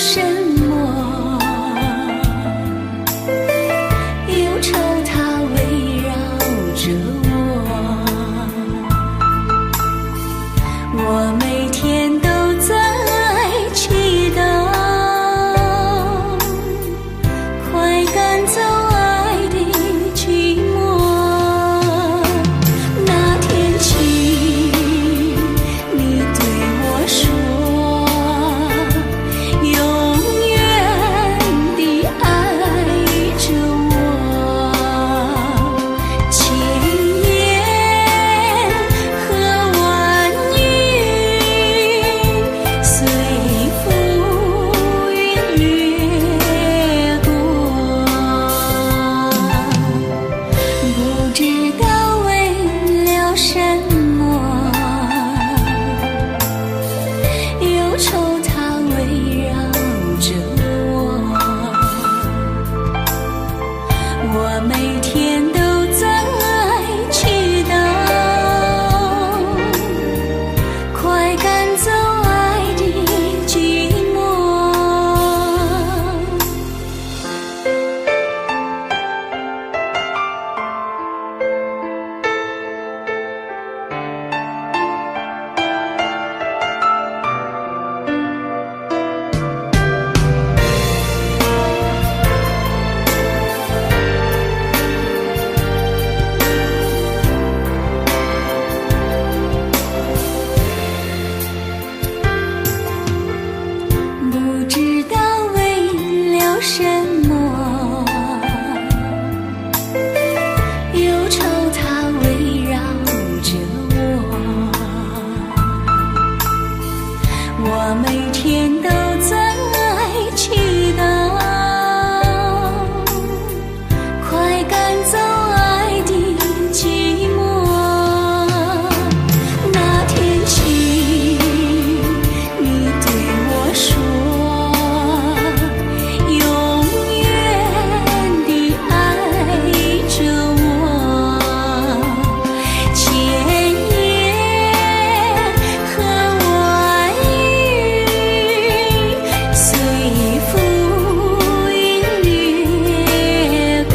什么？忧愁它围绕着我每天都在祈祷，快赶走爱的寂寞。那天起，你对我说，永远地爱着我，千言和万语随浮云掠过，不知道为了什么，忧愁它围绕着我每天都在祈祷，快赶走爱的寂寞。不知道为了什么，忧愁它围绕着我每天都在祈祷，快赶走爱的寂寞。那天起，你对我说，永远地爱着我，千言和万语随浮云掠过，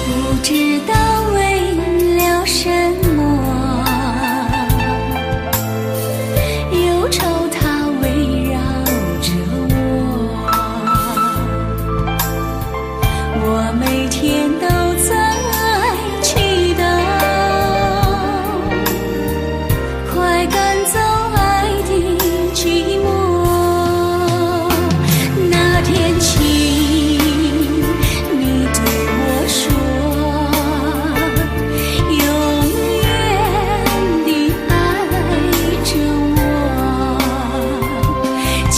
不知道为了什么，忧愁它围绕着我每天都在祈祷，快赶走爱的寂寞。那天起，你对我说，永远地爱着我，千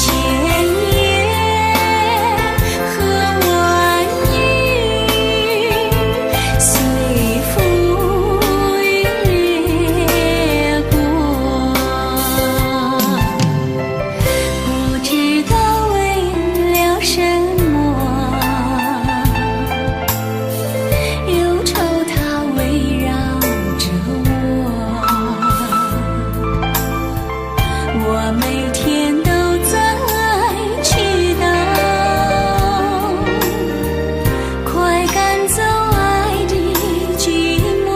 言和万语随浮云掠过，不知道为了什么，忧愁它围绕着我每天都在祈祷，快赶走爱的寂寞。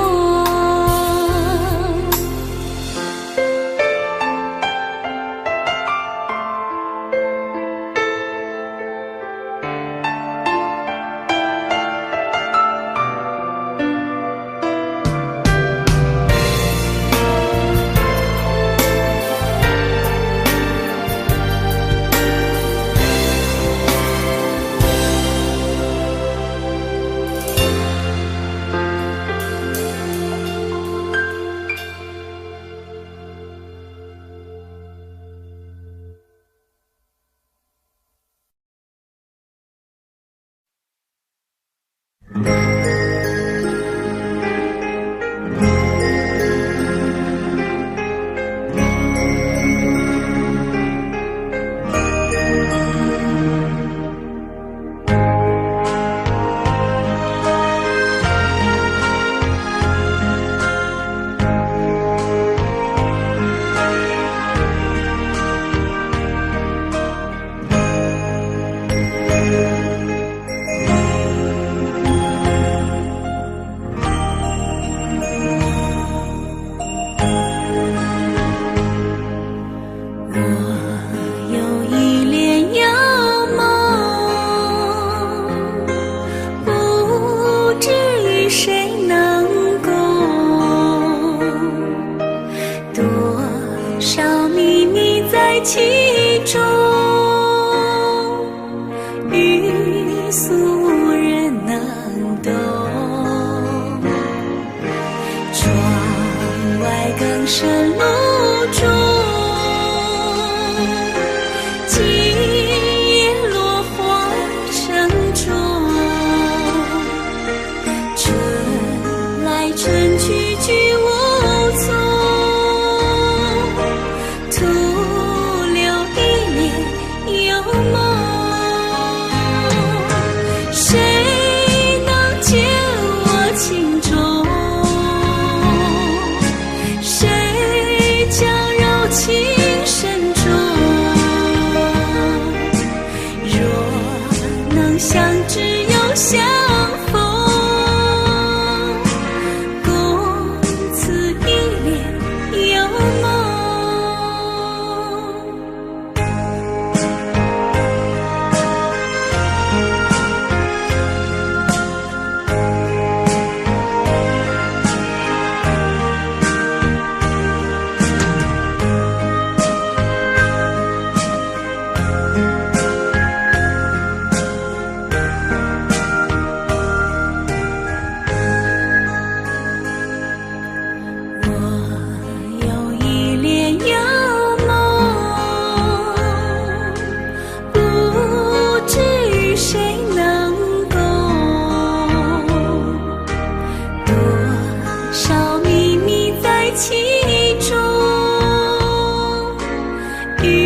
一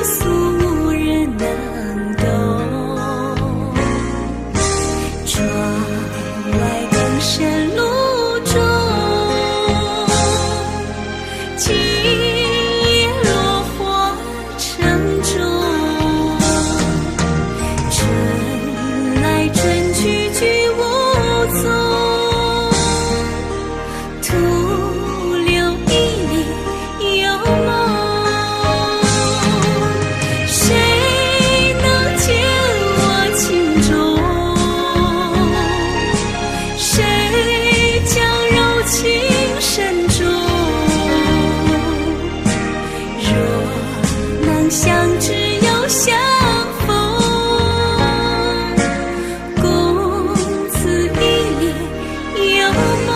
诉无人能懂。窗外更深路中，今夜落花城中。春来春去去无踪，徒留一帘幽梦。谁能解我情衷？谁将柔情深重？若能相知又相逢，共此一帘幽梦。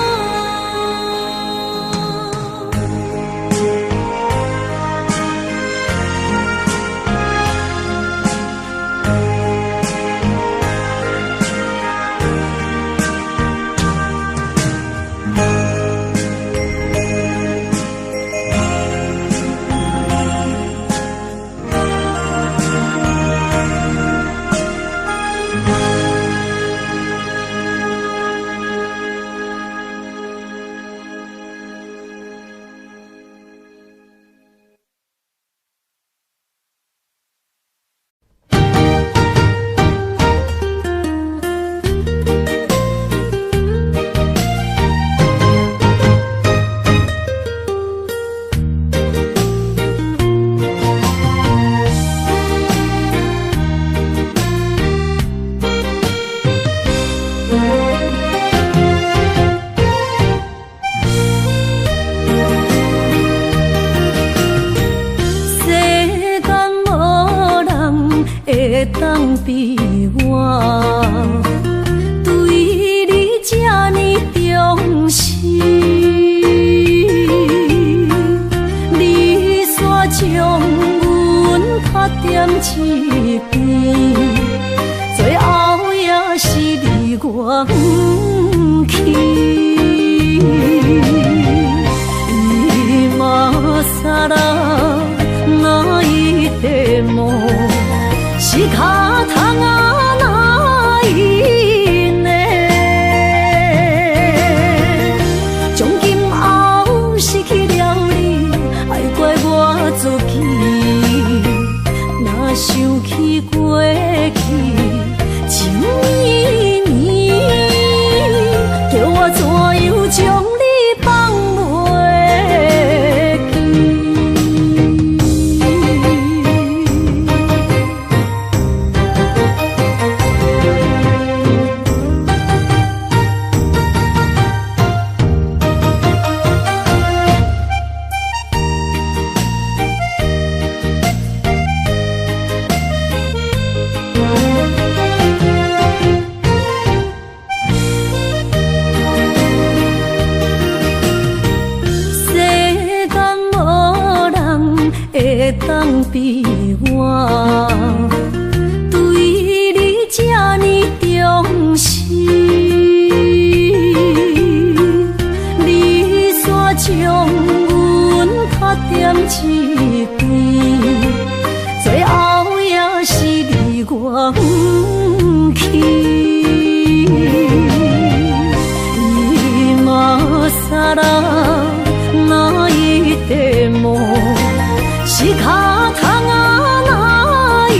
会当比我对你这呢重视，你煞将阮拍点一边，最后也是离我不去。今さら泣いても仕方がないね。从今后失去了你，爱怪我自己。若想起过去情绵绵，叫我怎样将你放袂记？会当比我对你这呢重视，你煞将阮拍点一边，最后也是离我不去。今さら泣いても仕方がない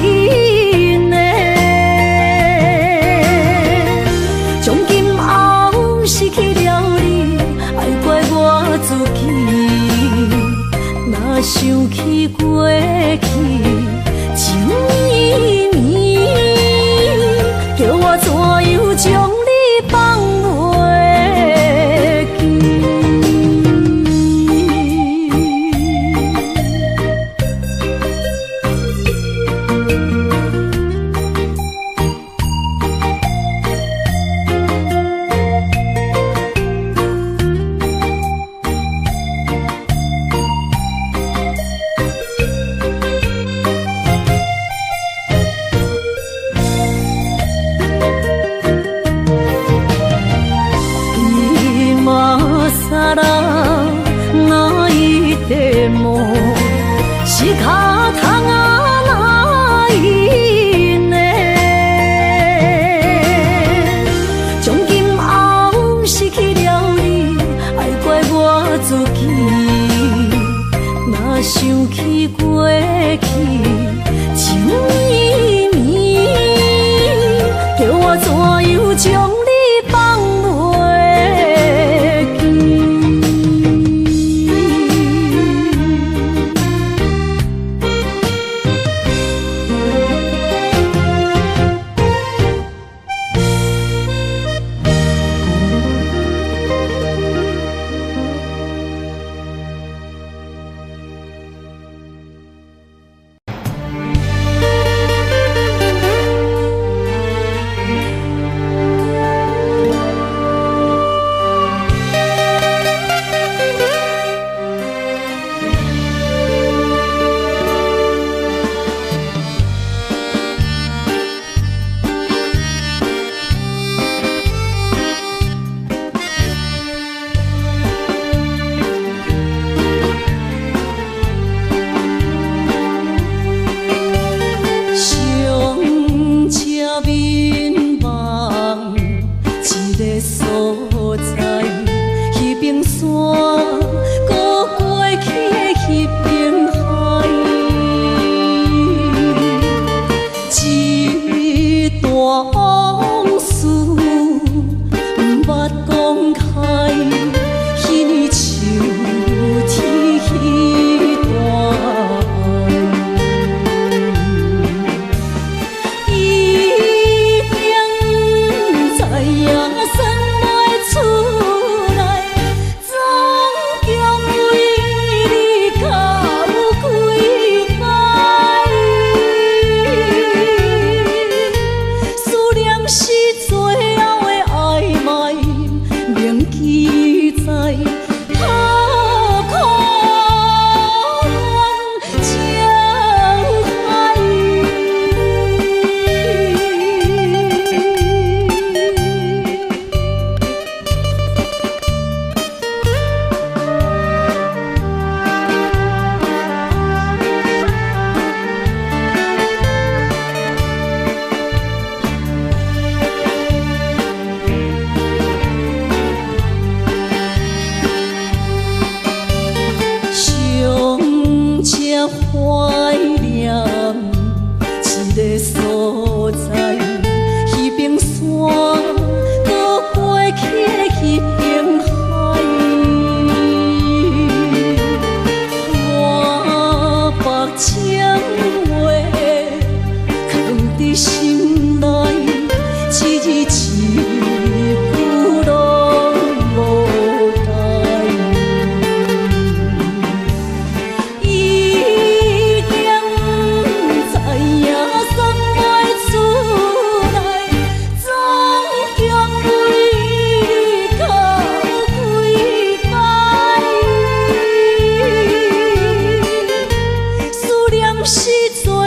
是最后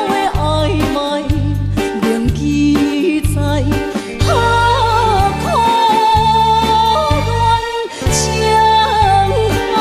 的暧昧，铭记在何苦恋情海。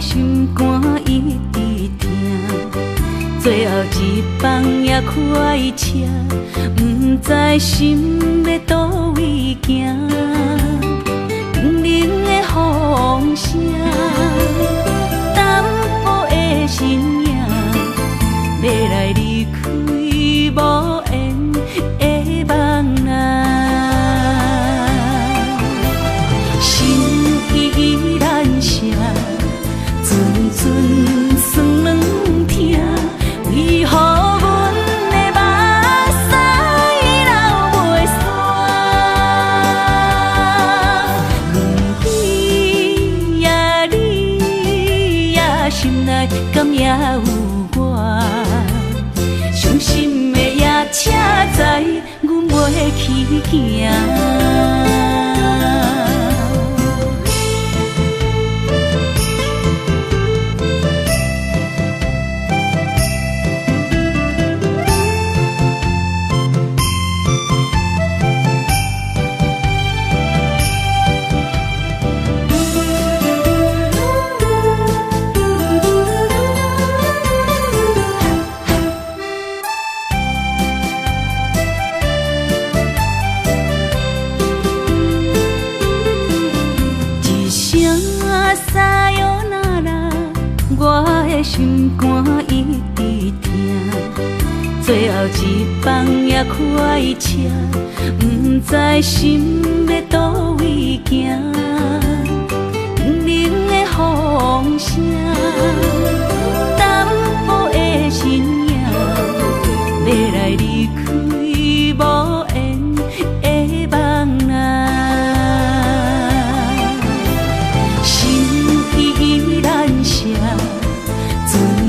心肝一直疼，最后一放也开车，不知心要倒位行。冷冷的风声，淡薄的身影，要来离开无缘的梦啊，心依然舍。阵阵酸软疼，为何阮的目屎流袂煞？问你呀，你呀，心内敢也有我？伤心的夜车载，阮袂去行。心肝一直疼，最后一放也开车，不知心要倒位行。冷冷的风声，淡薄的身影，要来离开无缘的梦啊，心依然舍。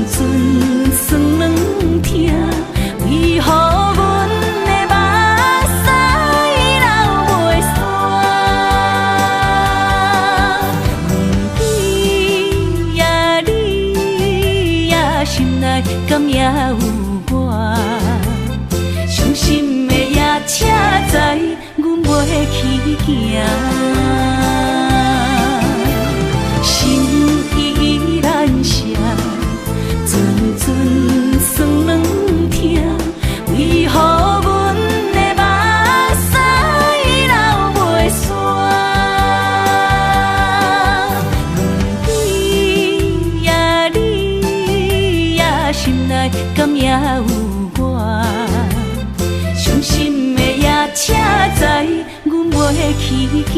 阵酸软疼，为何阮的目屎流袂煞？问你呀，你呀，心内敢也有我？伤心的夜车载，阮袂去行。心依然舍。阵阵酸软疼，为何阮的目屎流袂煞？问你呀，你呀，心内敢也有我？伤心的夜车载，阮袂去行。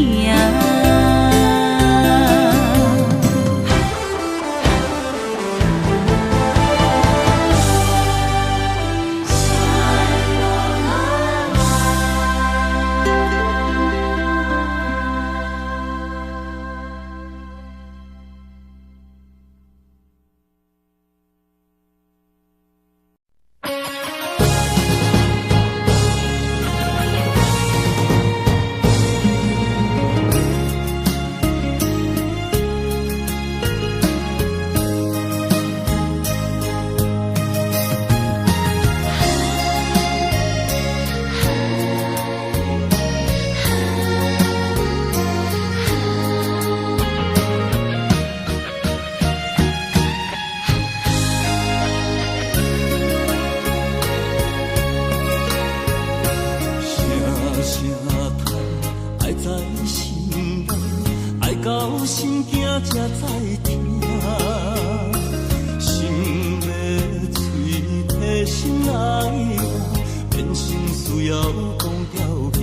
在心内，爱到心惊才知听。心要嘴提心爱我，变成需要讲条件。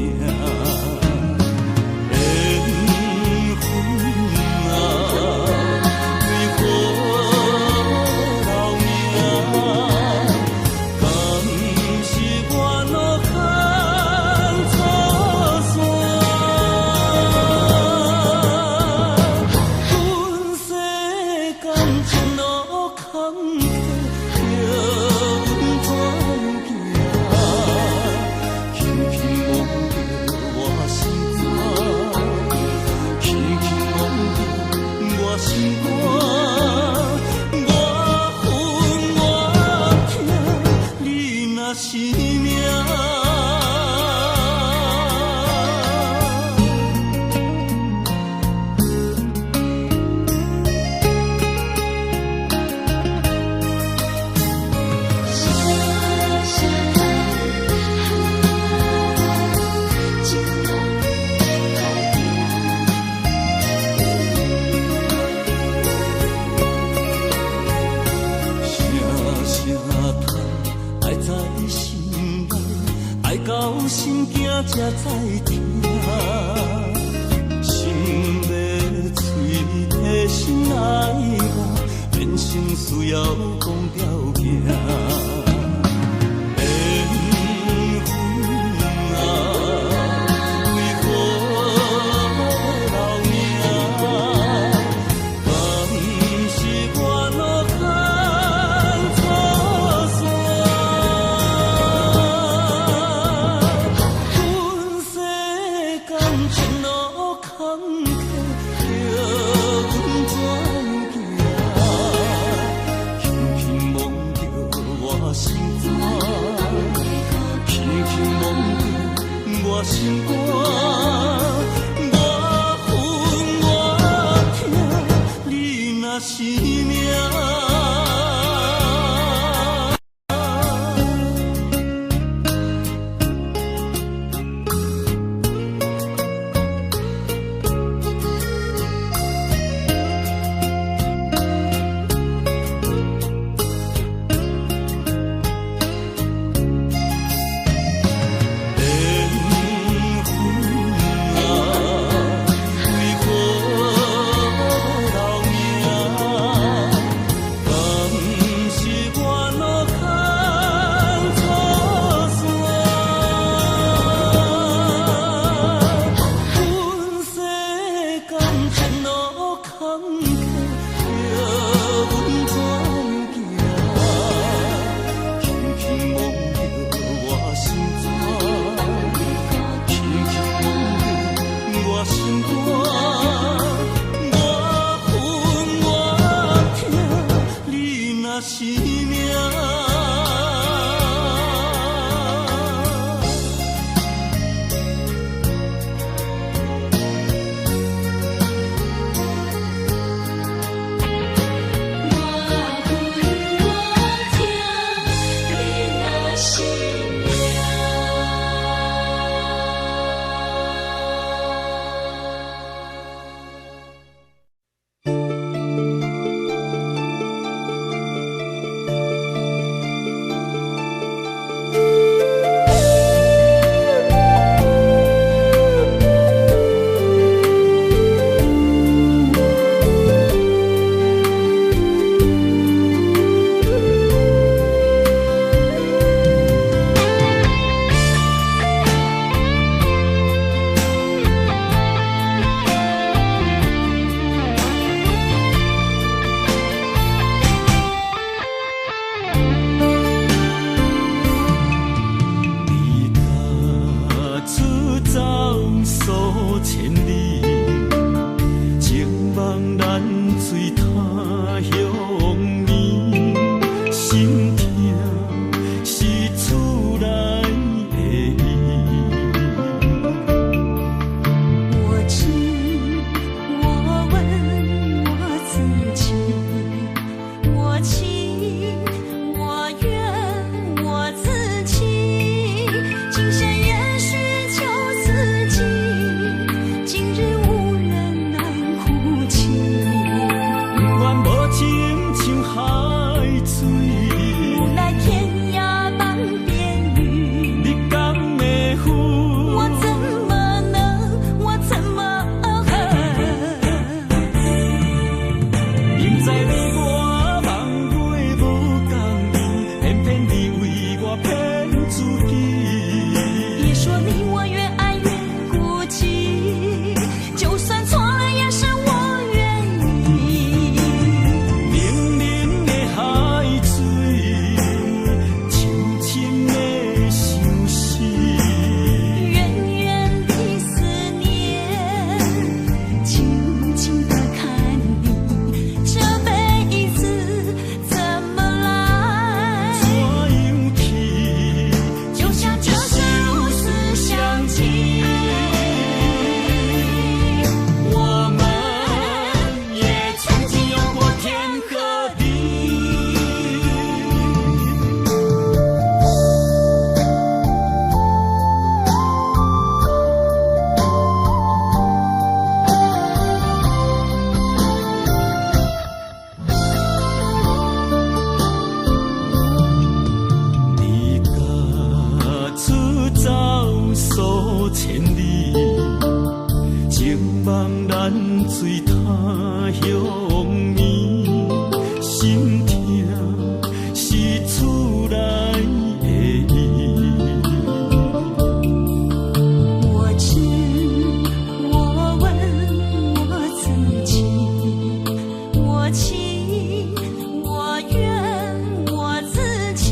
才知听，心要嘴提心爱我，变成需要讲条件。心肝，我恨我痛，你若是命。望咱水塔向面，心痛是厝内的伊。我知，我问我自己，我情我愿我自欺，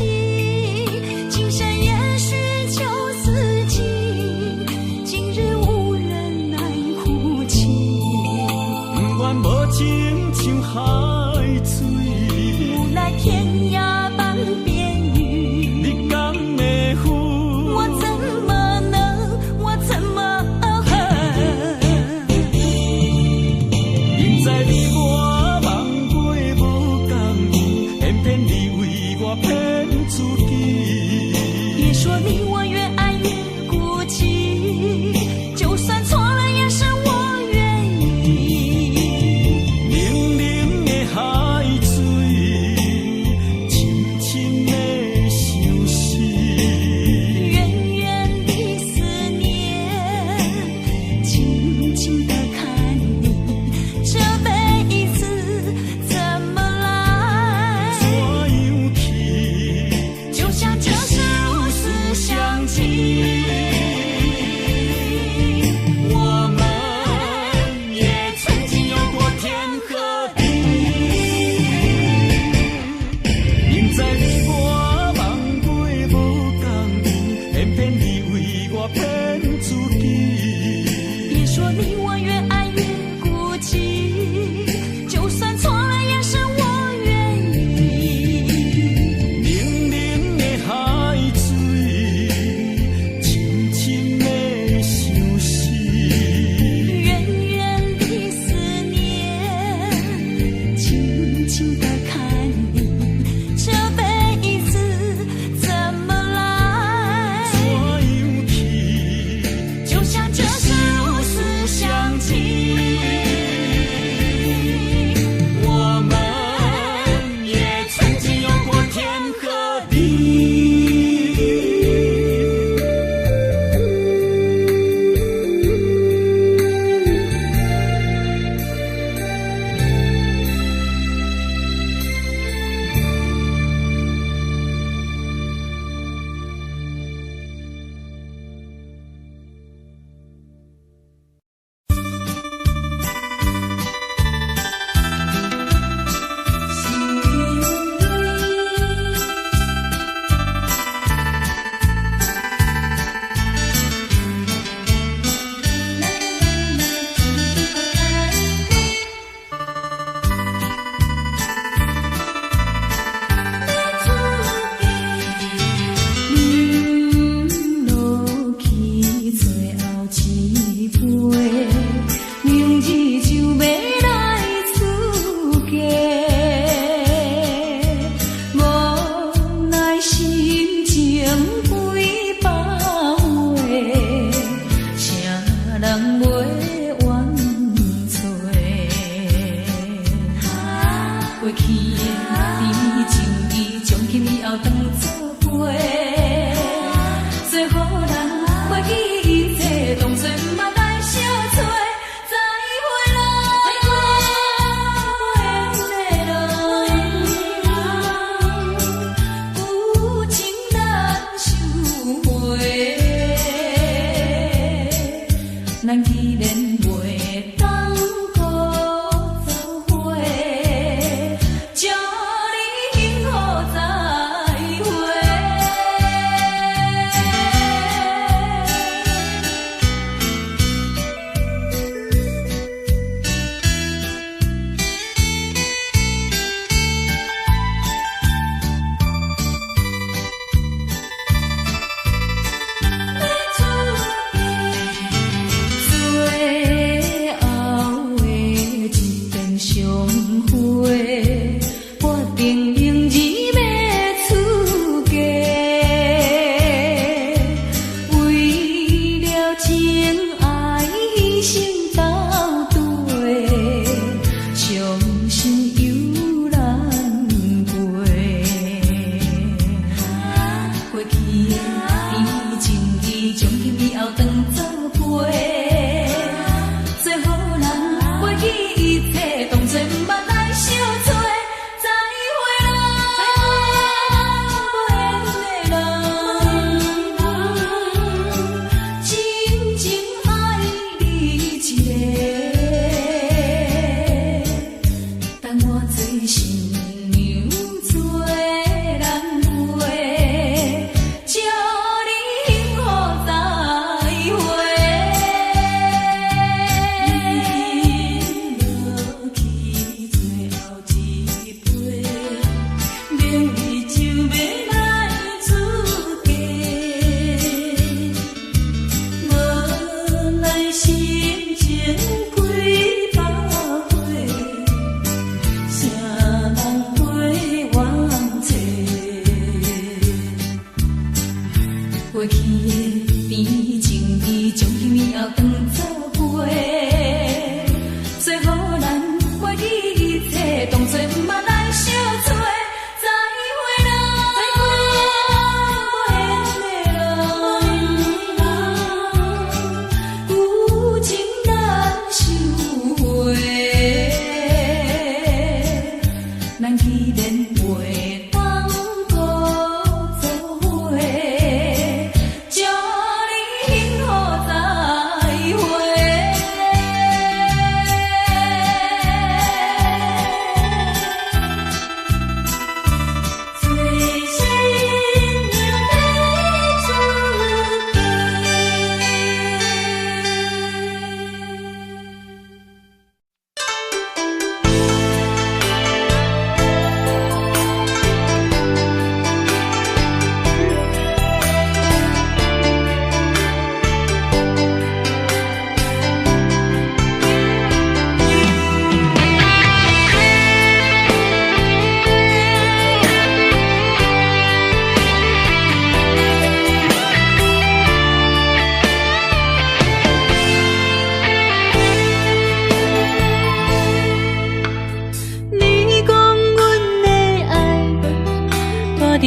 今生也许就死尽，今日无人来哭泣。不愿无情像海水，无奈天涯半边雨，你敢会负？我怎么能，我怎么恨？明知你我梦过无共伊，偏偏你为我骗自己。别说你我越爱越孤寂，就算错了也是我愿意。冷冷的海水，深深的相思。远远的思念，静静地看你，这辈子怎么来？怎样去？就像这是如此相近。我们也曾经有过天和地，明知你我梦过无共伊，偏偏你为我骗自己。别说你我越爱越孤寂，就算错了也是我愿意。冷冷的海水，深深的相思。远远的思念，静静地看你，这辈子怎么来？怎样去？就像这是如此相近。我们也曾经有过天和地。落去最后一杯，明日就要来出嫁，无奈心情几百回，啥人袂怨催？过去的甜蜜情意，从今以后当作陪。做好人，袂记一切，当作毋捌来相找。再会咯，有情难收回。咱既然袂当搁做伙，祝你幸福再会。最后的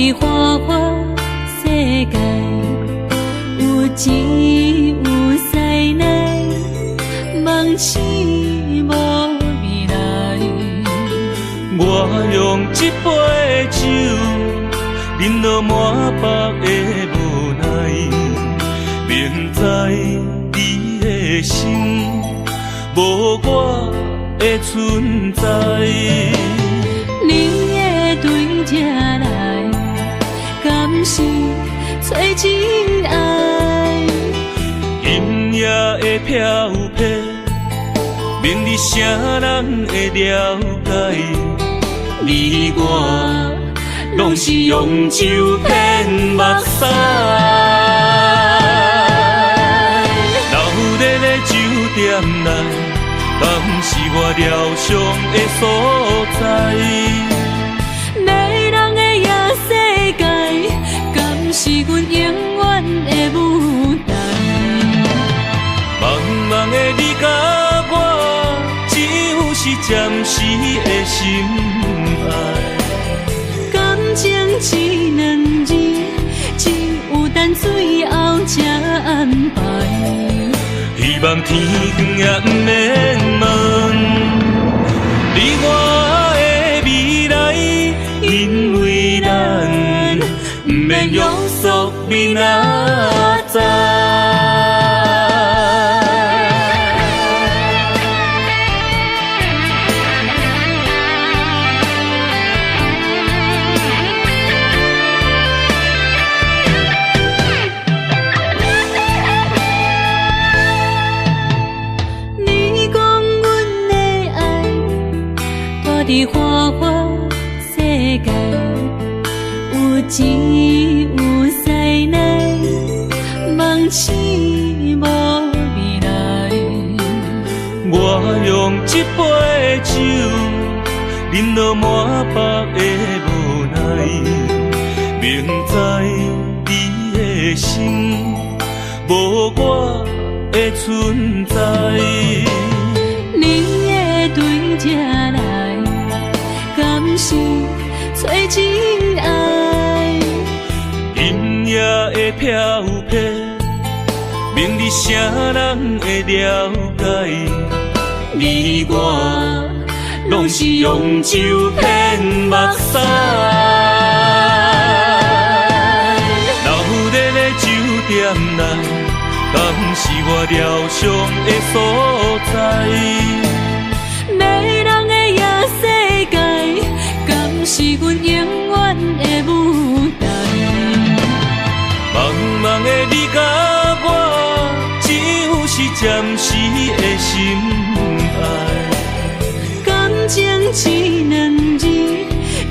伫花花世界，有钱有犀利，梦醒无未来。我用一杯酒，饮落满腹的无奈，明知你的心无我的存在。你的对这来，敢是找真爱？音乐的飘飘，明日啥人会了解？你我拢是用酒骗目屎，流热的酒店内，敢是我疗伤的所在？迷人的夜世界，敢是阮永远的舞台？茫茫的你甲我，只有是暂时的心爱。感情只两字，只有等最后才安排。希望天光也不免问你我的未来，因为咱不免约束明仔载。伫花花世界，有钱有犀利，梦醒无未来。我用一杯酒，饮落满腹的无奈，明知你的心无我的存在。你的对这来，敢是找真爱？音乐的飘飘，明日啥人会了解？你我拢是用酒骗目屎，流热的酒店内，敢是我疗伤的所在？迷人的夜世界，敢是阮永远的舞台？茫茫的你甲我，只有是暂时的心爱。感情只两字，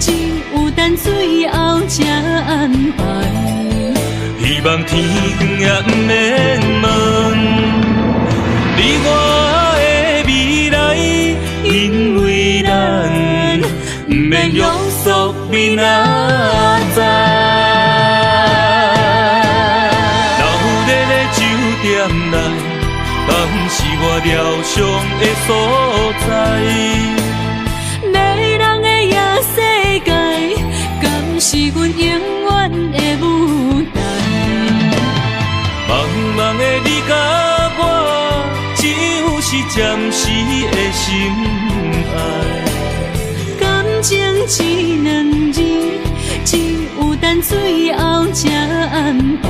只有等最后才安排。希望天光也不免问你我的未来，因为咱不免约束明仔载。流热的酒店内，敢是我疗伤的所在？迷人的夜世界，敢是阮永远的舞台？茫茫的你甲我，只有是暂时的心爱。感情只两字，只有等最后才安排。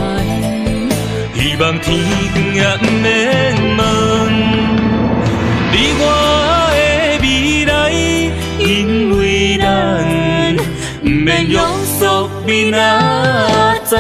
希望天光也不免问你我的未来，因为咱不免约束明仔载。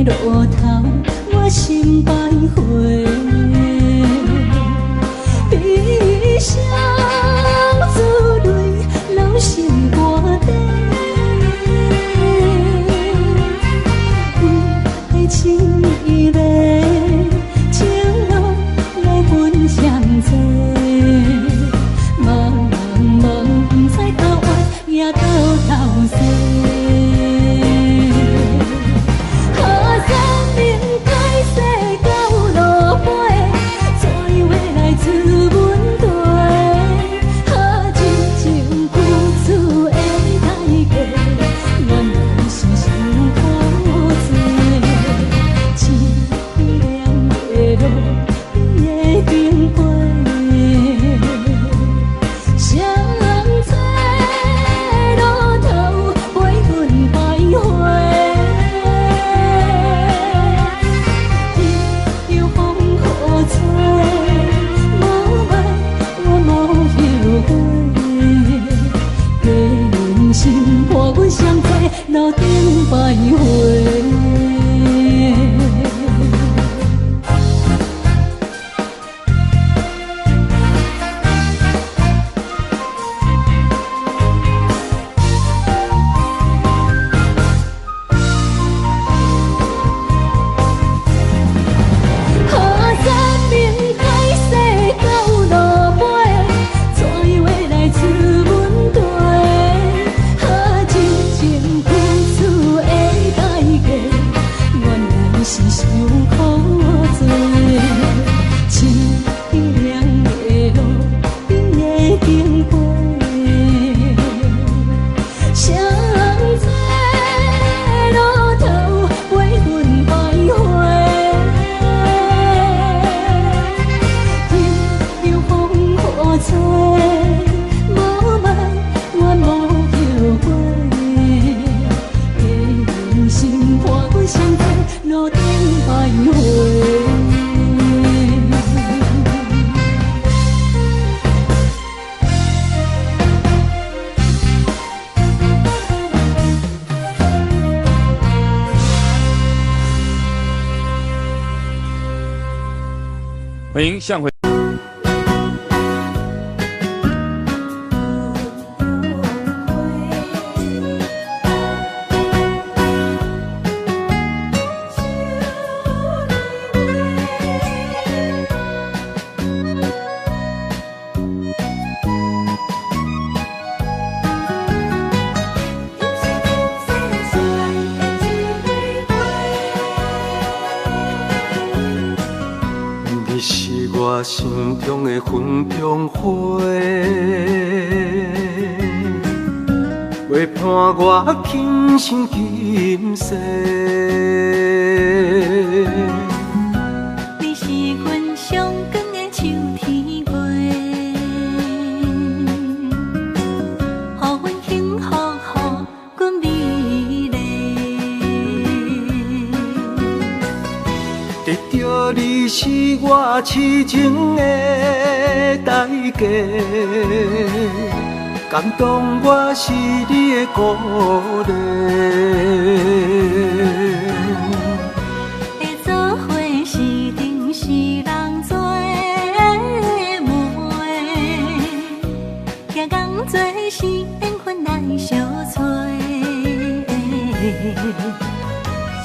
路头，我心徘徊，悲伤珠泪流心肝底，为情意迷，情路来分相济，茫茫不知到歪也到头西。路顶徘徊。欢迎向回。我心中的云中花，陪伴我今生今世。你是阮上光的秋天月，予阮幸福予阮美丽。得到你是我痴情的代价，感动我是你的鼓励。会做伙是定是人做媒，行工做是缘分来相找，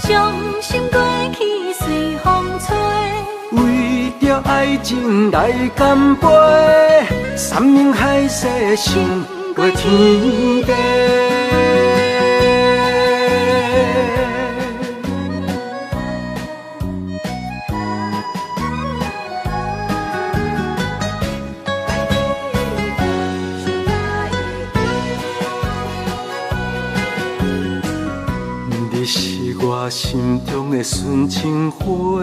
伤心过去随风吹。为着爱情来干杯，山盟海誓想过天地。你是我心中的纯情花，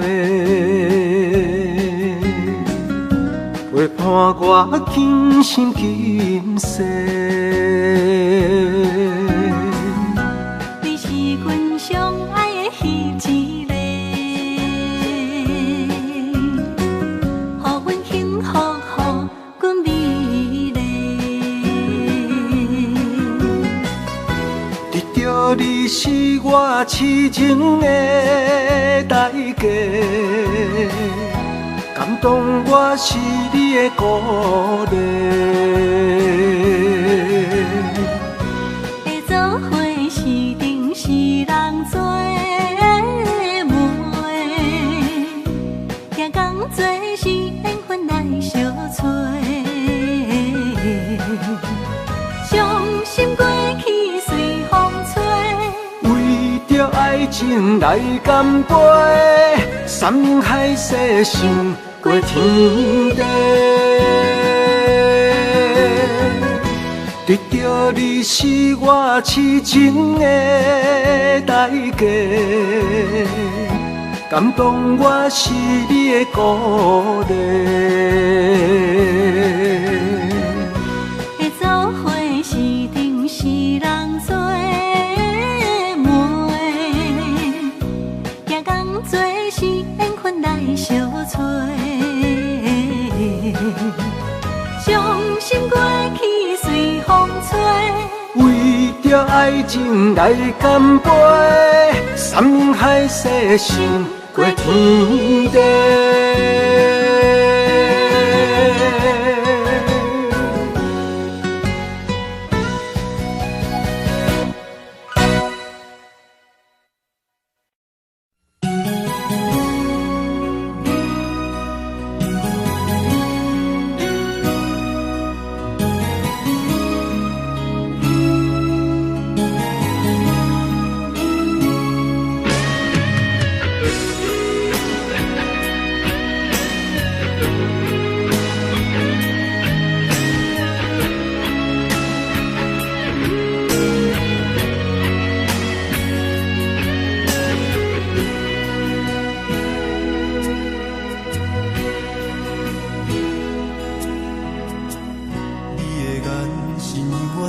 陪伴我今生今世。你是阮上爱的彼一个，予阮幸福，予阮美丽。得到着你是我痴情的代价，感动我是你的鼓励。会做伙是定是人做媒，行工做是缘分来相找。伤心过去随风吹，为着爱情来干杯，山盟海誓想过天地。得到你是我痴情的代价，感动我是你的鼓励。会做伙是定是人做媒，行工做是缘分来相找。伤心过去随风吹，为着爱情来干杯，山盟海誓想过天地。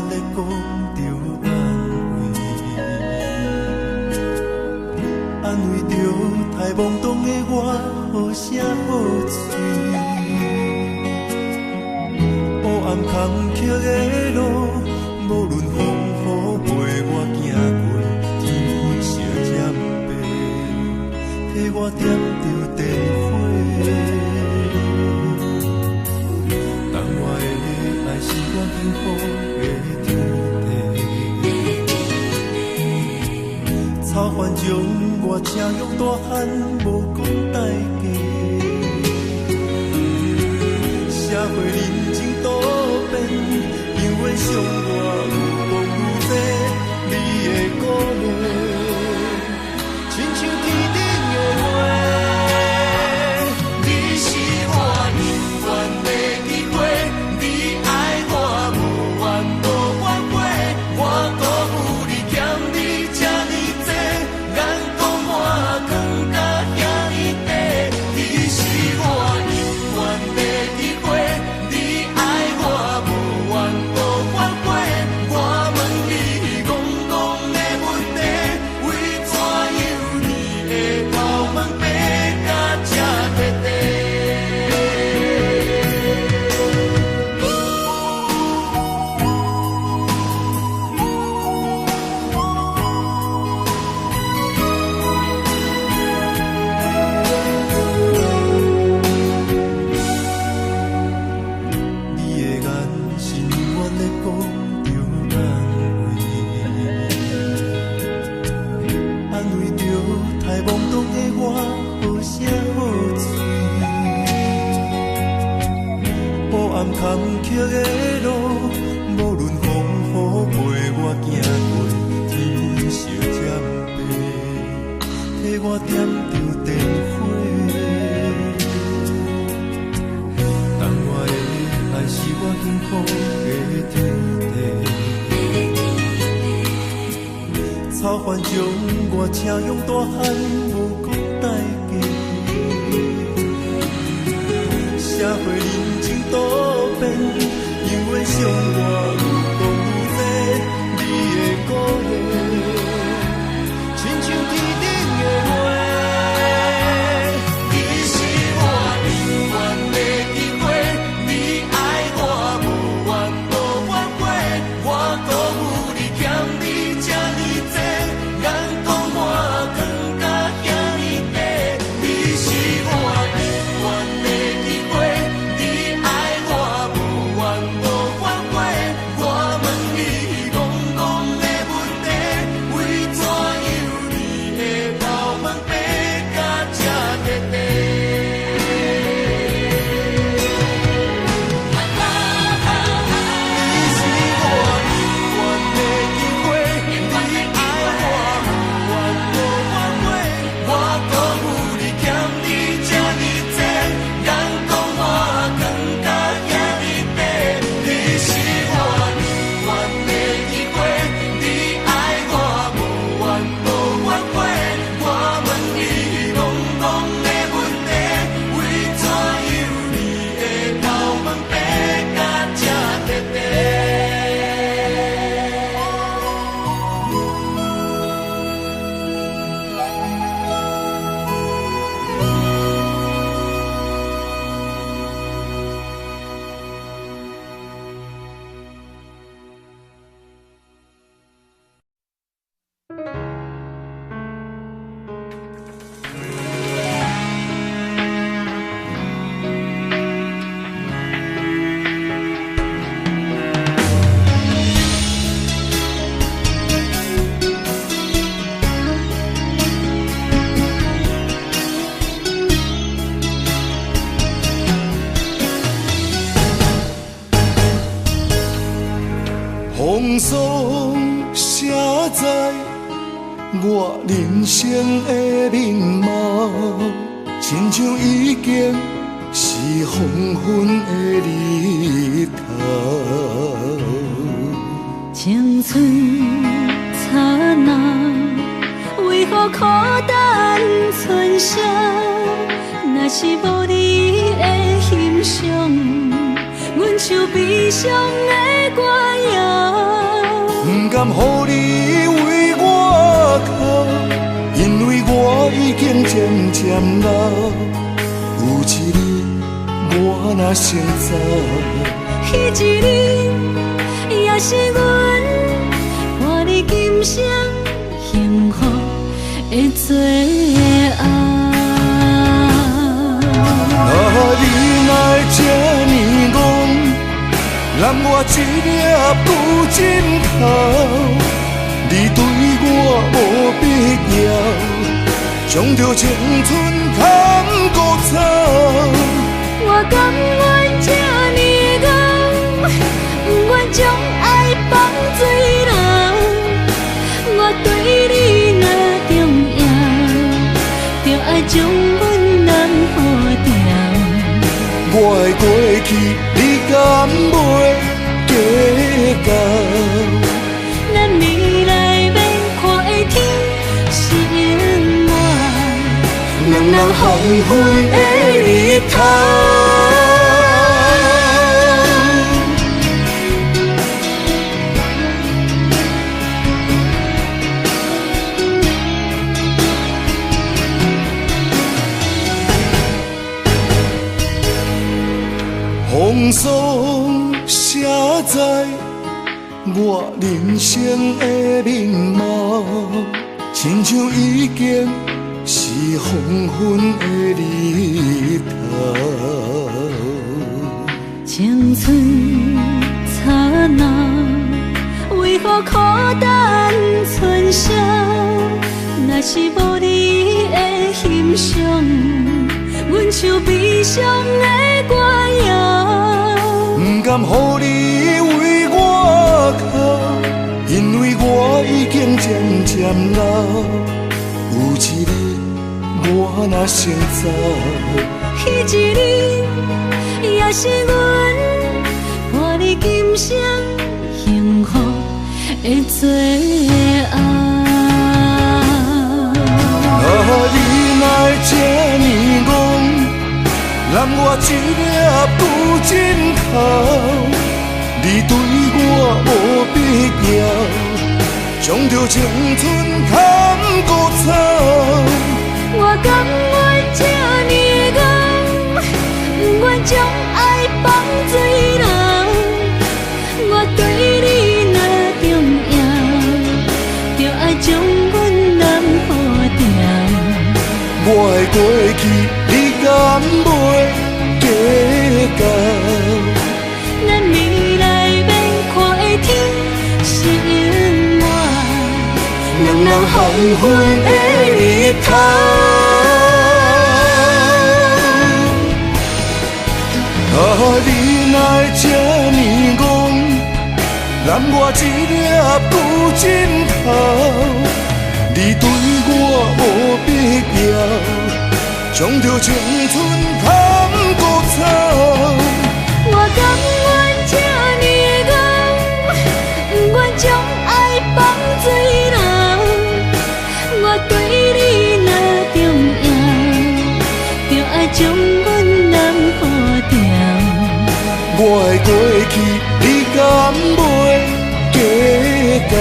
我辜负你，欠你这呢多。在我人生的面貌，亲像已经是黄昏的日头。青春刹那，为何孤单存剩？若是无你的欣赏，阮像悲伤的歌谣。不甘予你为我哭，因为我已经渐渐老。有一日我若先走，彼一日也是阮伴你今生幸福的最后。你哪会这呢戆，揽我一粒不枕头？你对我无必要，将着青春砍孤草。我甘愿这呢戆，不愿将爱放水流。我对你若重要，就爱将阮人付掉。我的过去，你敢袂计较？咱未来免看的天是永远，两人黄昏的日头。风霜写在我人生的面貌，亲像已经是黄昏的日头。青春刹那，为何孤单存剩？若是无你的欣赏，阮像悲伤的歌谣。不甘予你为我哭，因为我已经渐渐老。有一日我若先走，彼一日也是阮伴你今生幸福的最后。你哪会这呢戆，揽我一粒不枕头？你对我无必要，将着青春砍孤草。我甘愿这呢戆，不愿将爱放水流。我对你若重要，就爱将阮人付掉。我的过去，你敢袂计较？咱未来免看的天是永远，两人黄昏的日头。你哪会这呢戆，揽我一粒不枕头？你对我无必要，将着青春砍孤草。我甘愿这呢戆，不愿将爱放水流。我对你若重要，就爱将阮人付掉。我的过去，你敢袂计较？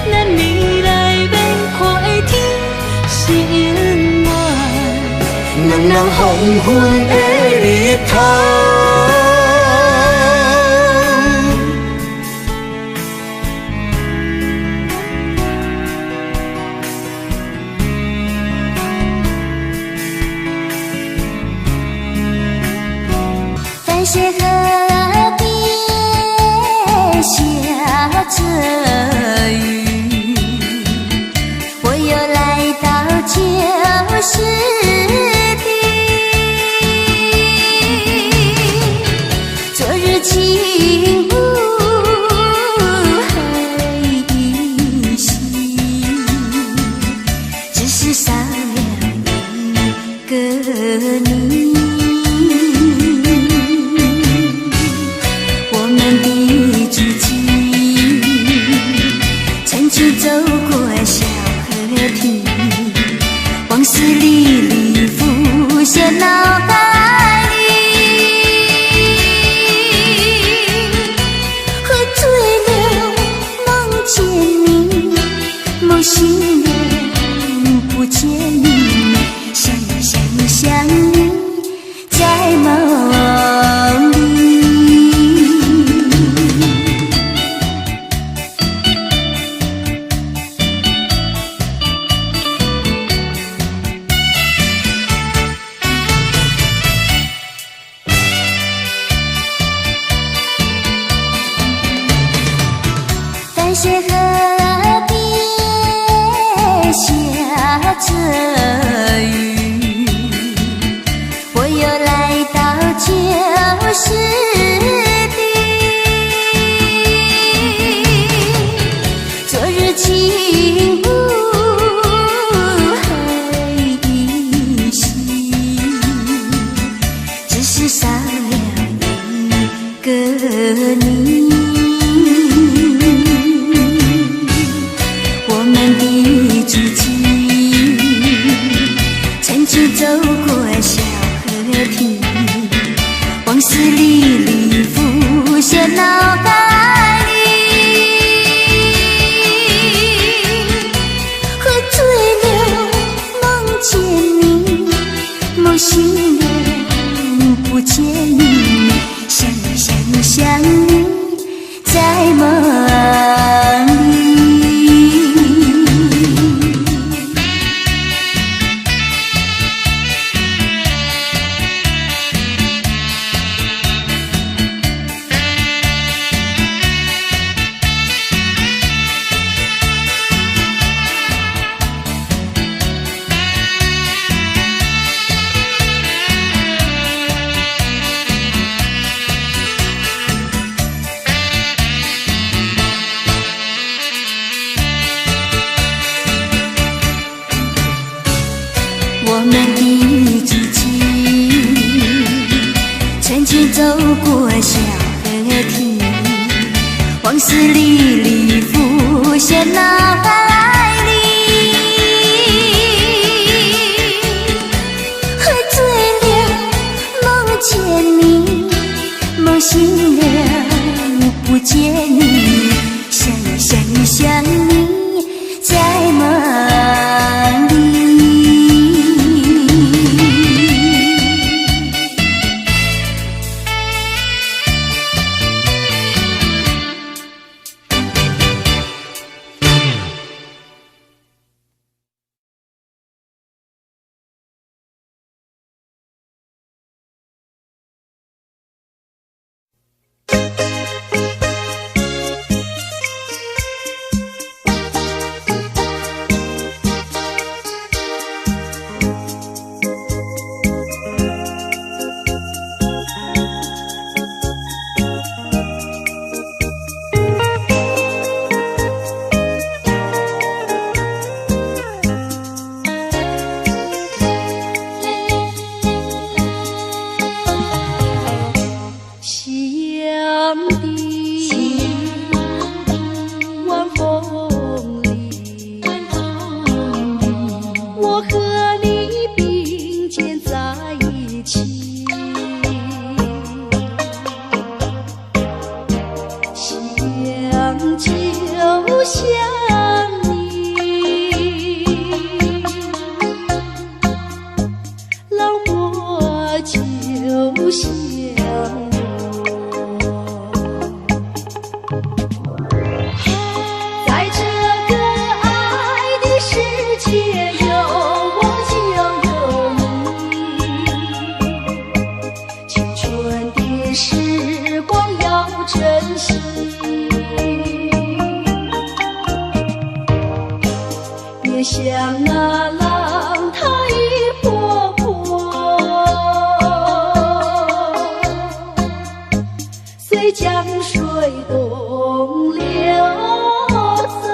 咱未来免看的天是永远，两人黄昏的日头。淡水河边下着雨，我又来到旧时地。昨日轻雾黑去走过小河堤，往事历历浮现脑海里。喝醉了，梦见你，梦醒了，不见你，想呀想呀想你，在梦里。淡水河边下着雨，我又来到旧时地，昨日情无还依稀，只是少了一个你。我们的足迹曾经走过小河堤，往事历历浮现脑海里。喝醉了，梦见你，梦醒了，不见你，想呀想呀想你，在梦里。我们的足迹曾经走过小河堤，往事历历浮现脑海里。喝醉了，梦见你，梦醒了，不见你，想呀想呀想你，在梦里。像那浪太婆婆，随江水东流走。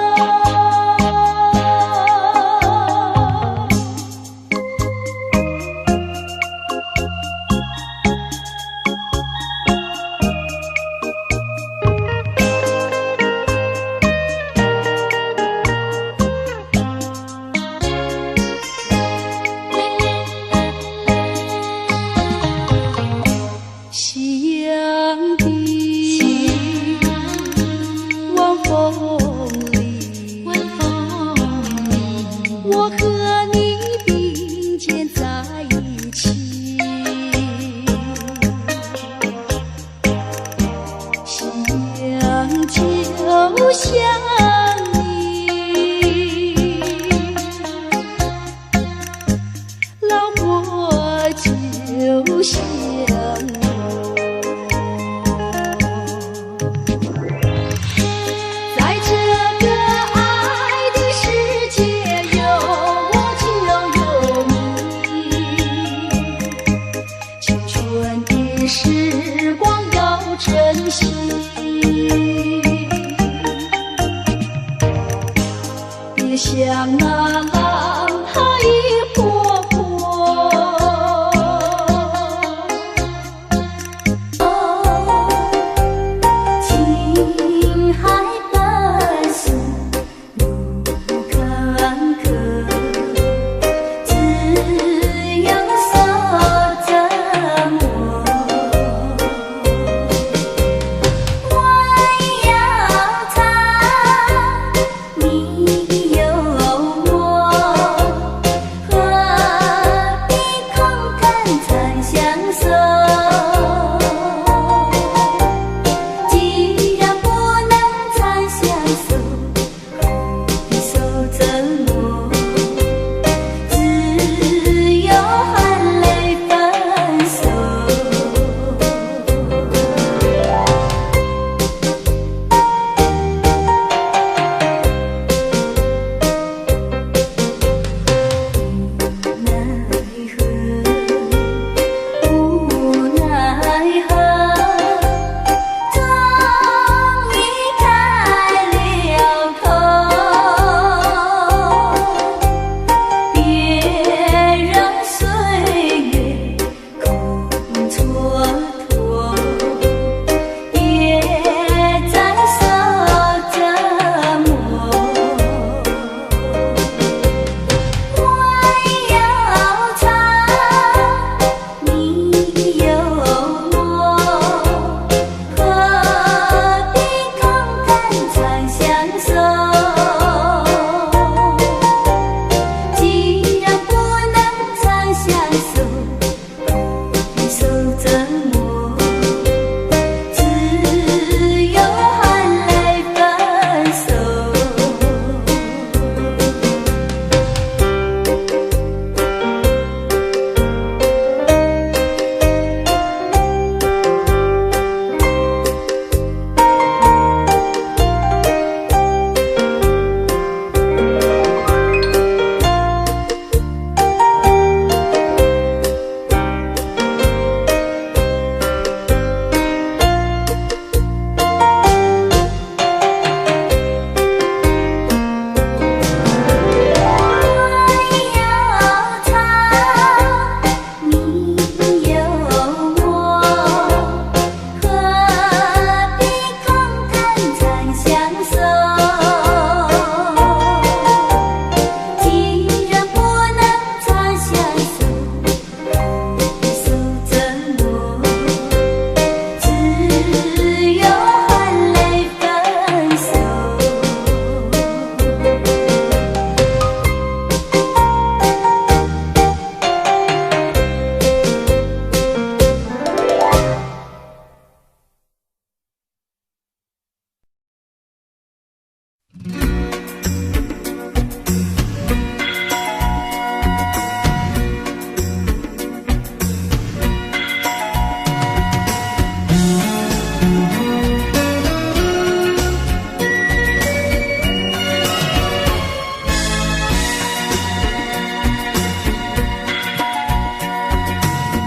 的香啊，海波波。青海白树路坎坷，只有手折磨。我要唱，你有我，何必空谈长相守？既然不能长相守，何必受折磨？只有含泪分手。无奈何，终于开了口。别让岁月空蹉跎，别再受折磨。我要唱，你有我，何必空谈长相守？既然不能长相守，何必受折磨？只有含泪分手。我要唱，你有我，何必空谈长相守？既然不能长相守，何必受折磨？只有含泪分手。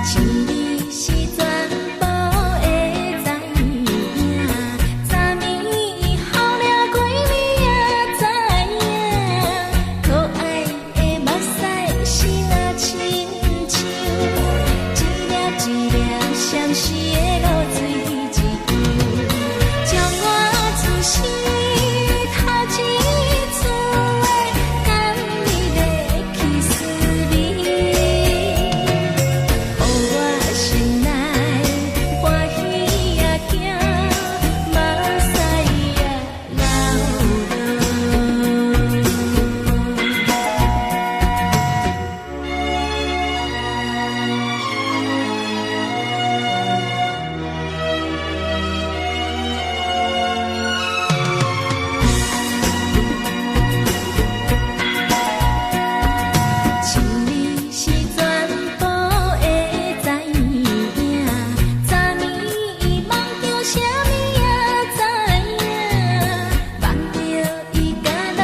情义是全部会知影，昨暝后了几暝也知影，可爱的目屎是那亲像，一粒一粒相思的露水一样，将我自身头一次的感你的起思味。我心内欢喜也惊，目屎也流情义是全部会知影，昨暝梦着啥物也知影，梦着伊甲郎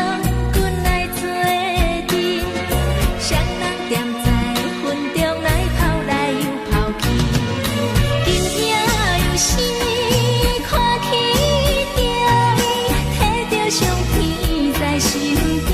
君来做阵，双人踮在云中来跑来又跑去，今夜又是看起着伊，摕着相片在身边。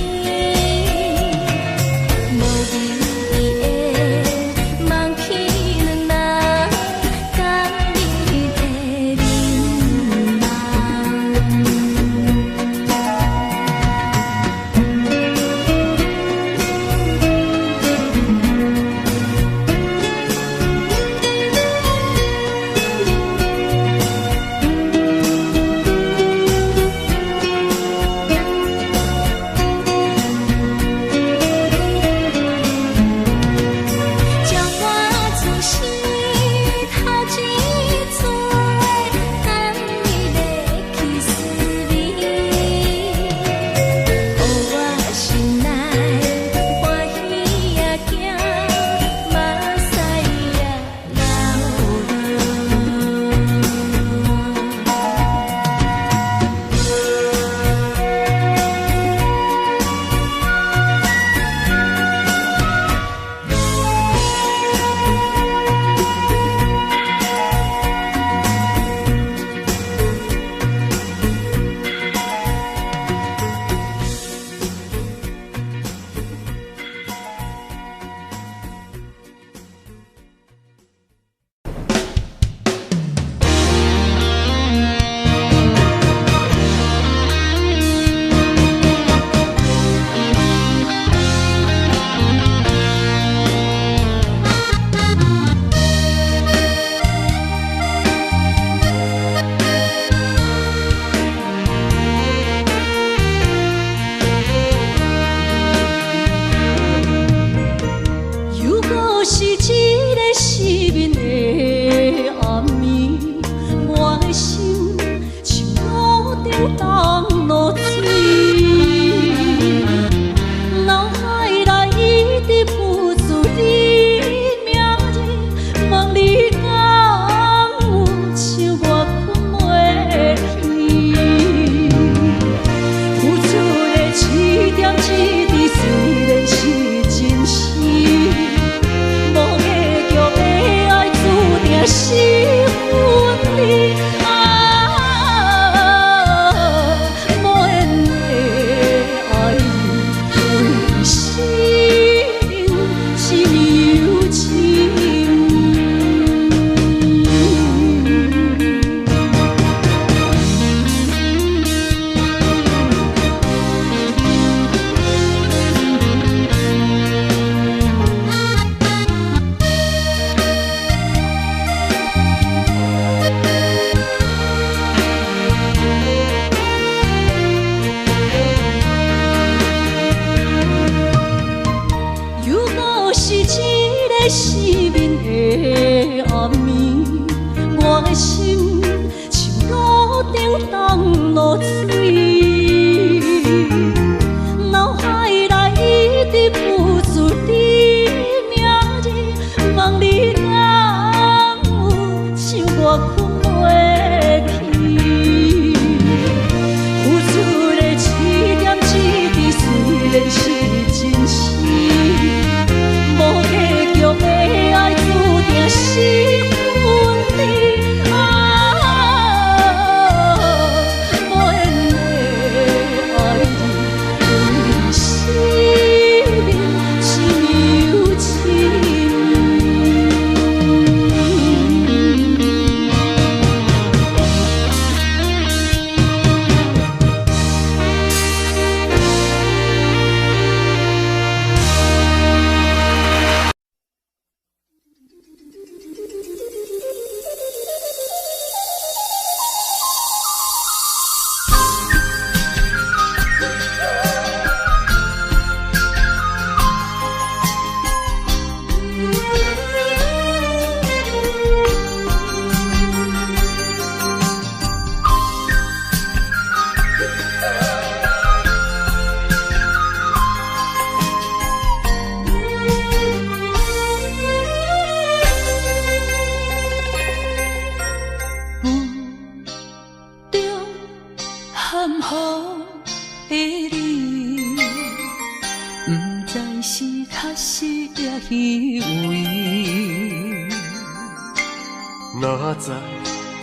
哪知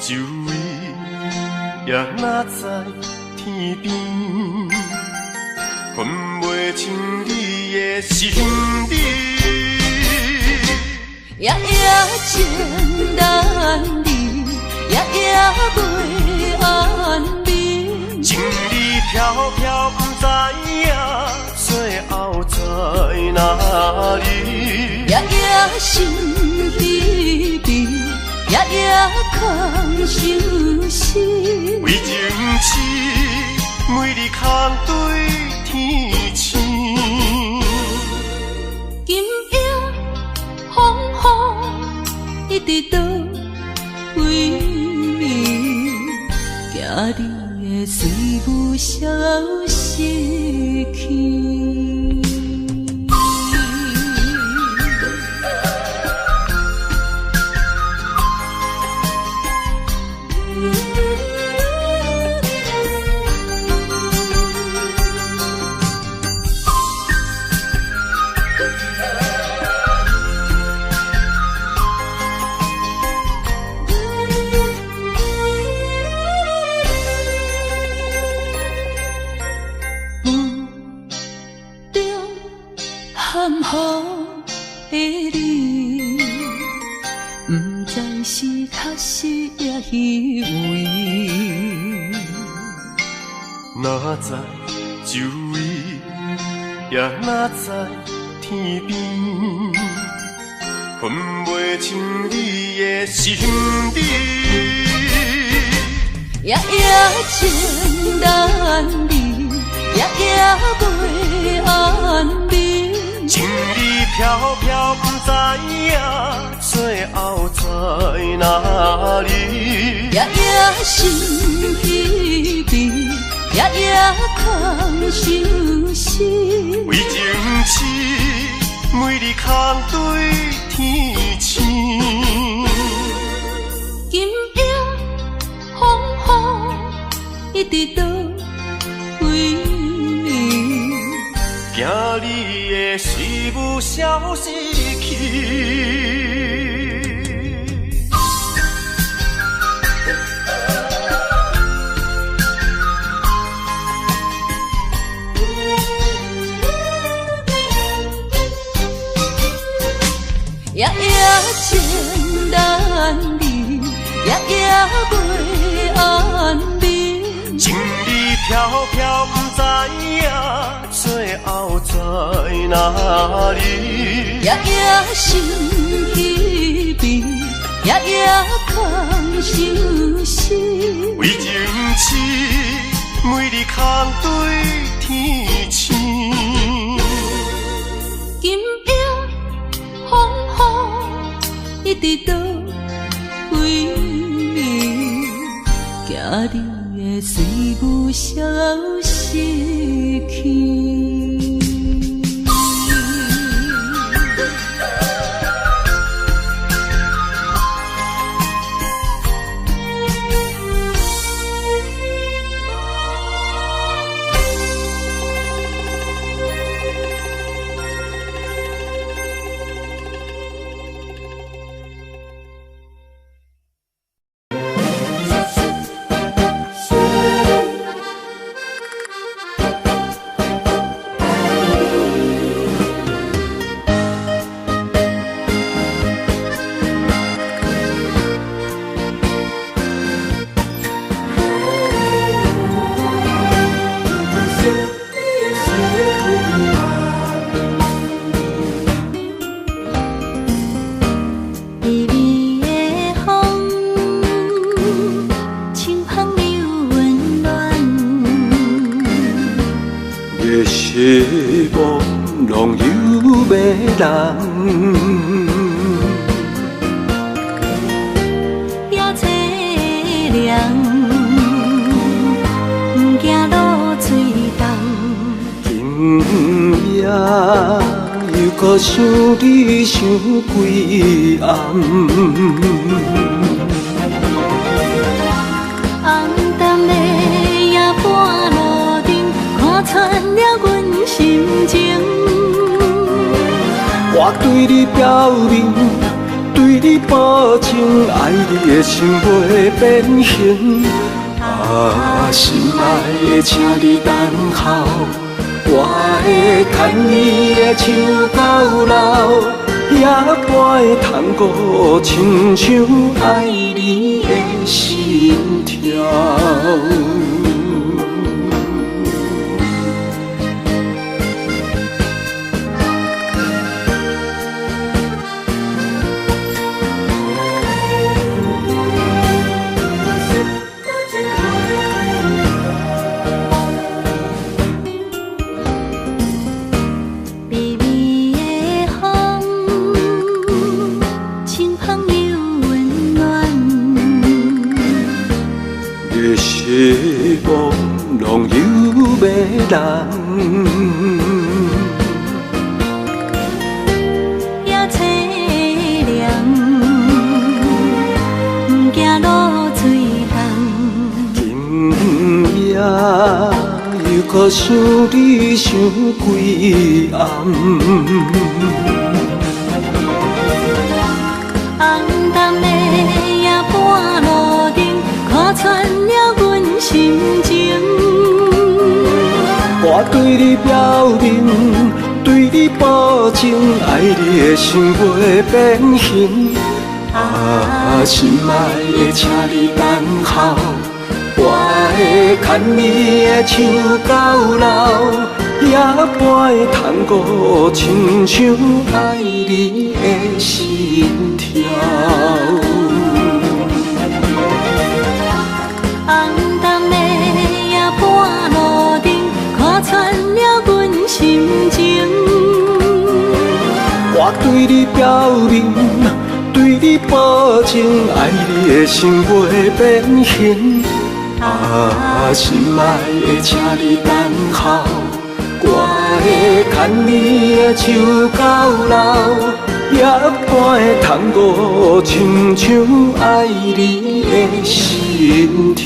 周围，也哪知天边，分袂清你的心理。夜夜情难离，夜夜袂安眠。情理飘飘，不知影最后在哪里。夜夜心悲悲，夜夜空相思。为情痴，每日空对天星。今夜风雨一直到为你，惊你的随舞消失去。含雨的你，不知是确实也虚伪。哪知周围，也哪知天边，分袂清你的心理。夜夜情难离，夜夜袂安眠。情理飘飘，不知影最后在哪里。夜夜心悲悲，夜夜空相思。为情痴，每日空对天星。今夜风雨一直到为你，惊你的随舞消失去。夜夜情难离，夜夜袂安眠。情理飘飘，不知影最后在哪里。夜夜心悲悲，夜夜空相思。为情痴，每日空对天星。今夜风雨一直到为你，惊你的随舞消失去。希望拢有迷人，也凄凉，不惊落水重。今夜又搁想你想几暗。红淡的夜半路灯，看穿了阮心情。我对你表明，对你保证，爱你的心袂变形。啊，心爱的，请你等候，我会牵你的手到老，也陪通过亲像爱你的心跳。希望拢有要人，也凄凉，不惊落水重。今夜又搁想你想几暗。红淡的夜半路灯，看穿了阮心情。我对你表明，对你保证，爱你的心袂变形。啊，心爱的，请你等候，我会牵你的手到老，也陪通过亲像爱你的心跳。红淡的夜半路灯，看穿了阮心情。我对你表明，对你保证，爱你的心袂变形。啊，心爱的，请你等候，我会牵你的手到老，也陪通过亲像爱你的心跳。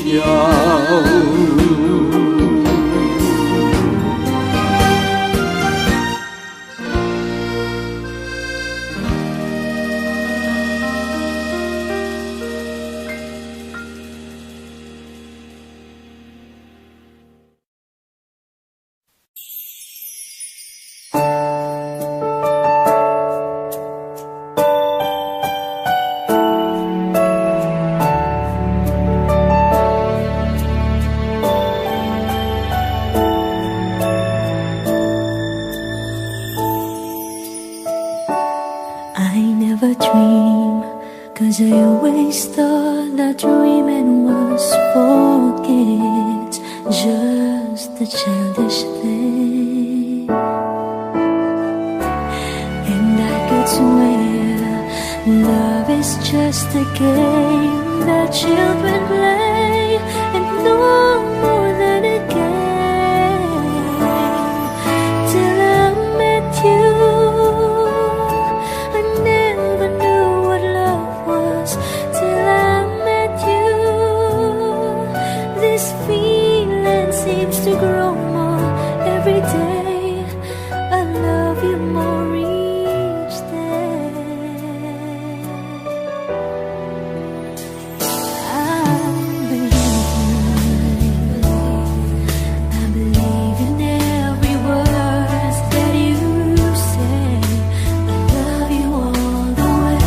'Cause I always thought that dreaming was forget, just a childish thing. And I could swear love is just a game that children play, and no more than a game. Till I met you, I never knew what love was. Till I met you, this feeling seems to grow more every day. I love you more each day. I believe in every word that you say. I love you all the way.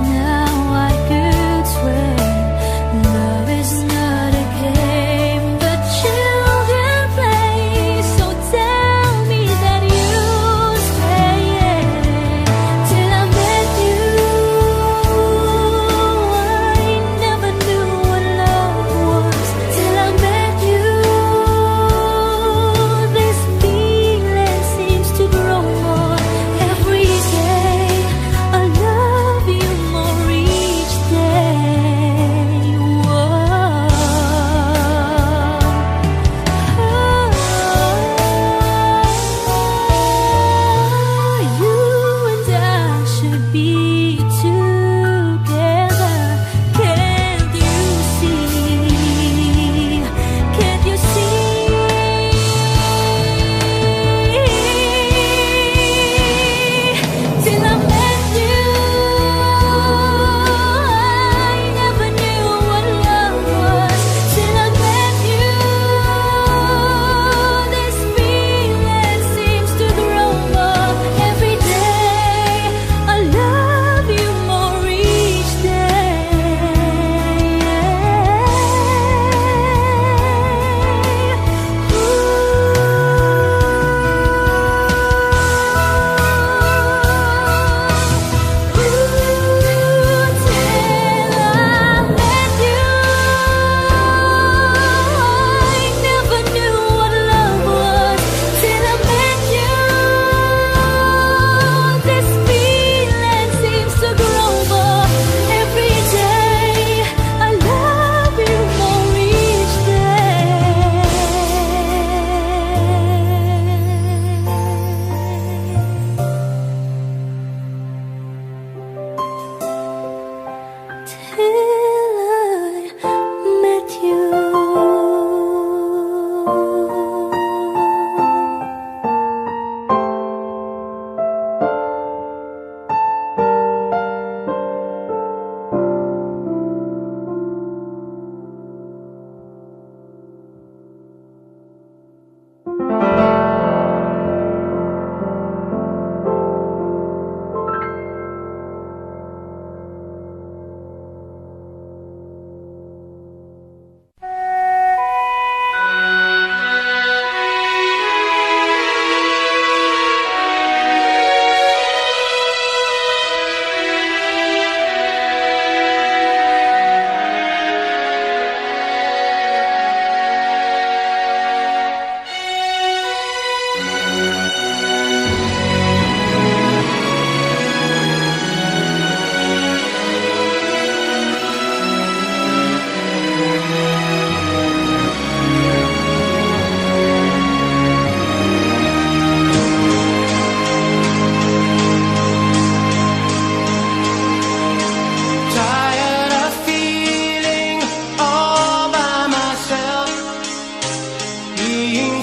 Now I could swear love is not a game, but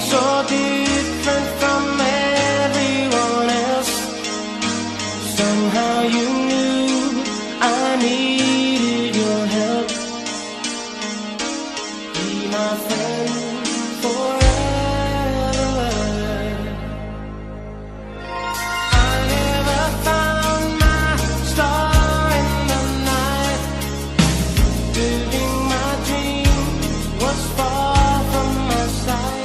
seemed so different from everyone else. Somehow you knew I needed your help. Be my friend forever. I never found my star in the night. Living my dream was far from my sight.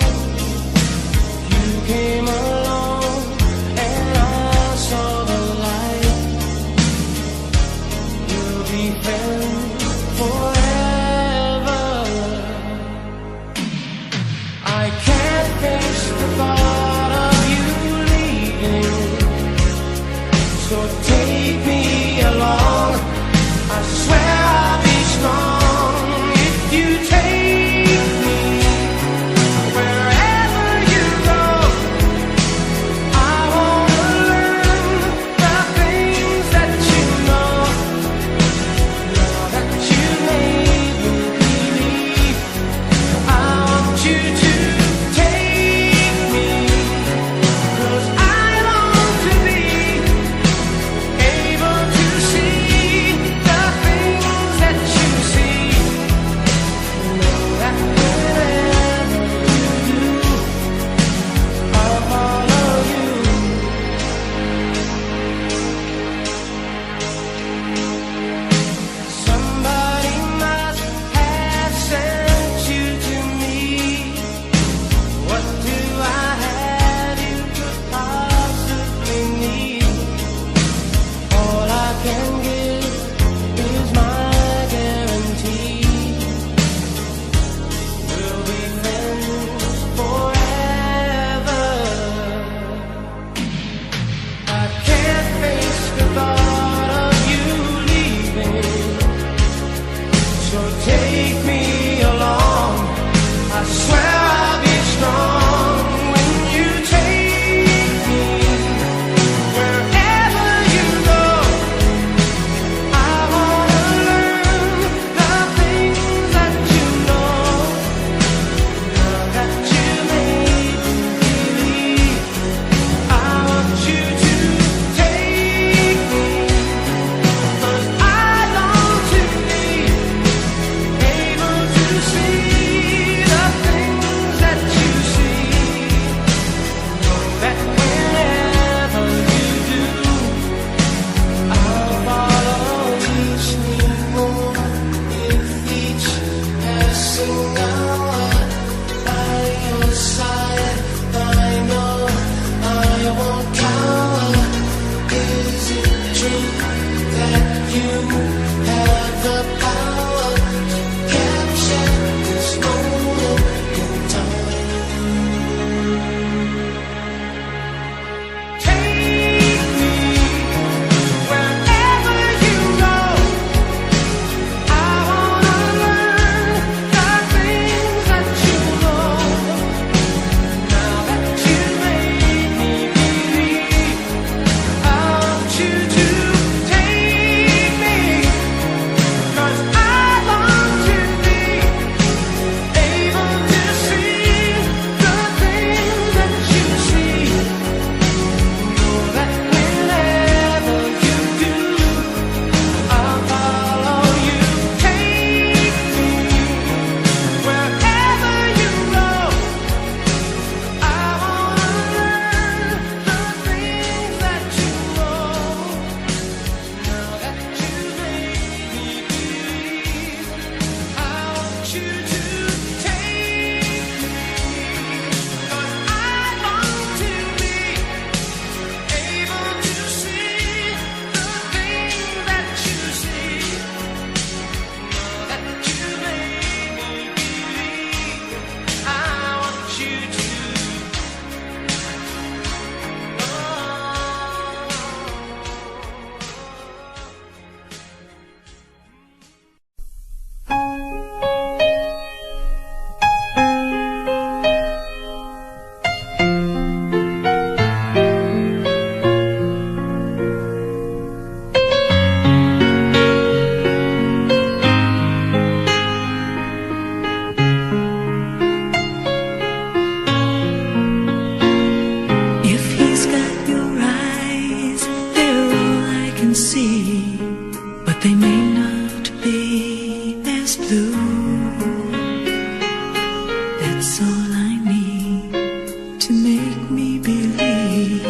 It's all I need to make me believe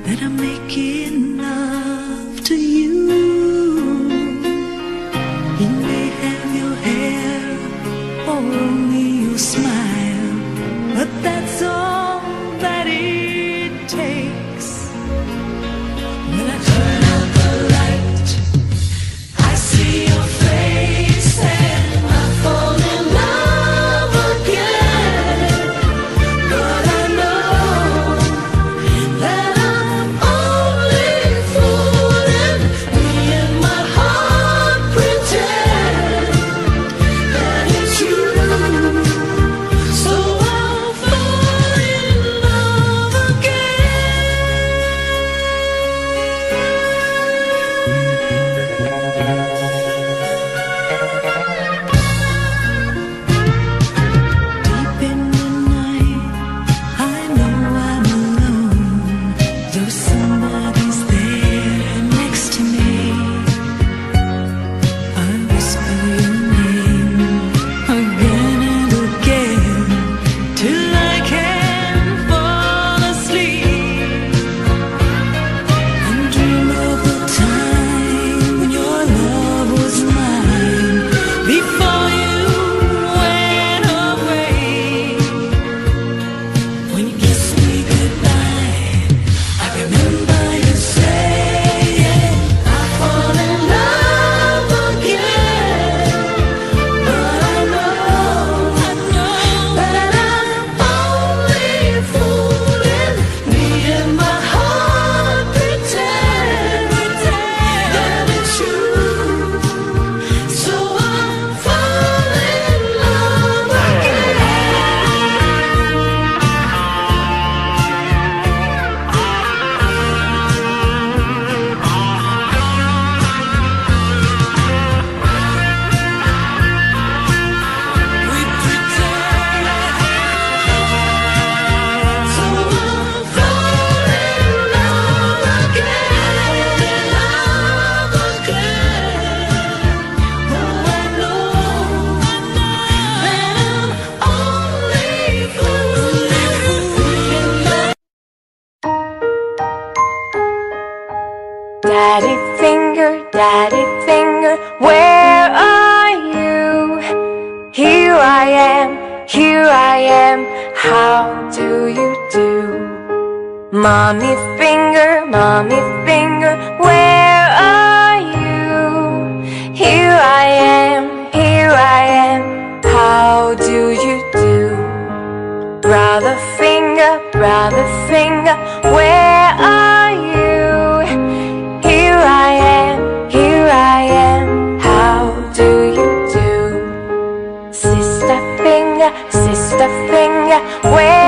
that I'm making love to you. You may have your hair or only your smile, but that's all that it takes. When I turn out the light, I see your face and I fall in love again. But I know that I'm only fooling. Me and my heart pretend that it's you. So I'll fall in love again. Deep in the night, I know I'm alone, though somebody's there next to me. I whisper your name again and again till I can fall asleep and dream of the time when your love was mine before you went away. When you kissed me goodbye, I remember you saying I fall in love again. But I know that I'm only fooling. Me and my heart pretend that it's you. So I'll fall in love again. We pretend, so I'll fall in love again, love again. Oh, I know that I'm only fooling. Daddy finger, where are you? Here I am, how do you do? Mommy finger, where are you? Here I am, how do you do? Brother finger, where are you? Here I am, how do you do? Sister finger, where